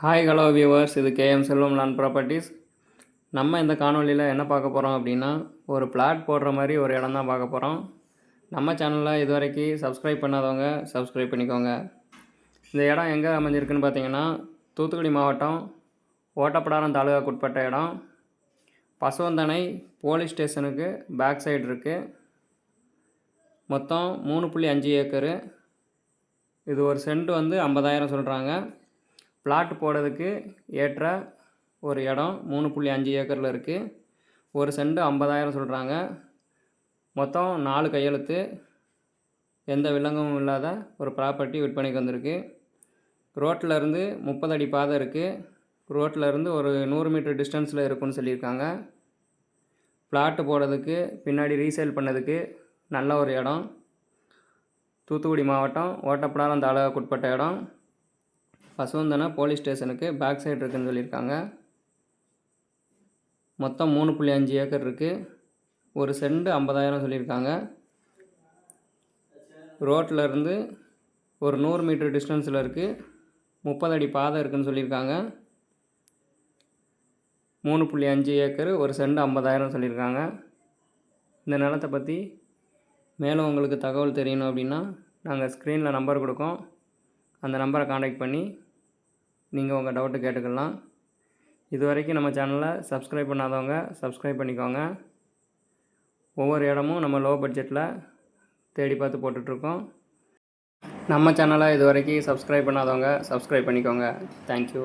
Hi hello viewers, இது KM செல்வம் land properties. நம்ம இந்த காணொலியில் என்ன பார்க்க போகிறோம் அப்படின்னா, ஒரு பிளாட் போடுற மாதிரி ஒரு இடம் தான் பார்க்க போகிறோம். நம்ம சேனலில் இது வரைக்கும் சப்ஸ்கிரைப் பண்ணாதவங்க சப்ஸ்கிரைப் பண்ணிக்கோங்க. இந்த இடம் எங்கே அமைஞ்சிருக்குன்னு பார்த்தீங்கன்னா, தூத்துக்குடி மாவட்டம் ஓட்டப்பிடாரம் தாலுகாக்குட்பட்ட இடம். பசுவந்தனை போலீஸ் ஸ்டேஷனுக்கு பேக் சைடு இருக்குது. மொத்தம் 3.5 ஏக்கரு. இது ஒரு சென்ட் வந்து 50,000 சொல்கிறாங்க. பிளாட் போடுறதுக்கு ஏற்ற ஒரு இடம் 3.5 ஏக்கரில் இருக்குது. ஒரு சென்ட் 50,000 சொல்கிறாங்க. மொத்தம் 4 கையெழுத்து. எந்த வில்லங்கமும் இல்லாத ஒரு ப்ராப்பர்ட்டி விற்பனைக்கு வந்திருக்கு. ரோட்டில் இருந்து 30 அடி பாதை இருக்குது. ரோட்டில் இருந்து ஒரு 100 மீட்டர் டிஸ்டன்ஸில் இருக்குன்னு சொல்லியிருக்காங்க. பிளாட்டு போடுறதுக்கு பின்னாடி ரீசேல் பண்ணதுக்கு நல்ல ஒரு இடம். தூத்துக்குடி மாவட்டம் ஓட்டப்பிடாரம் தாலுகாக்குட்பட்ட இடம். பசுவந்தனை போலீஸ் ஸ்டேஷனுக்கு பேக் சைடு இருக்குதுன்னு சொல்லியிருக்காங்க. மொத்தம் 3.5 ஏக்கர் இருக்குது. ஒரு சென்ட் 50,000 சொல்லியிருக்காங்க. ரோட்டில் இருந்து ஒரு 100 மீட்டர் டிஸ்டன்ஸில் இருக்குது. 30 அடி பாதை இருக்குதுன்னு சொல்லியிருக்காங்க. 3.5 ஏக்கர், ஒரு சென்ட் 50,000 சொல்லியிருக்காங்க. இந்த நிலத்தை பற்றி மேலும் உங்களுக்கு தகவல் தெரியணும் அப்படின்னா நாங்கள் ஸ்க்ரீனில் நம்பர் கொடுக்கோம். அந்த நம்பரை காண்டாக்ட் பண்ணி நீங்கள் உங்கள் டவுட்டு கேட்டுக்கலாம். இது வரைக்கும் நம்ம சேனலை சப்ஸ்கிரைப் பண்ணாதவங்க சப்ஸ்கிரைப் பண்ணிக்கோங்க. ஒவ்வொரு இடமும் நம்ம லோ பட்ஜெட்டில் தேடி பார்த்து போட்டுட்ருக்கோம். நம்ம சேனலை இது வரைக்கும் சப்ஸ்கிரைப் பண்ணாதவங்க சப்ஸ்கிரைப் பண்ணிக்கோங்க. தேங்க்யூ.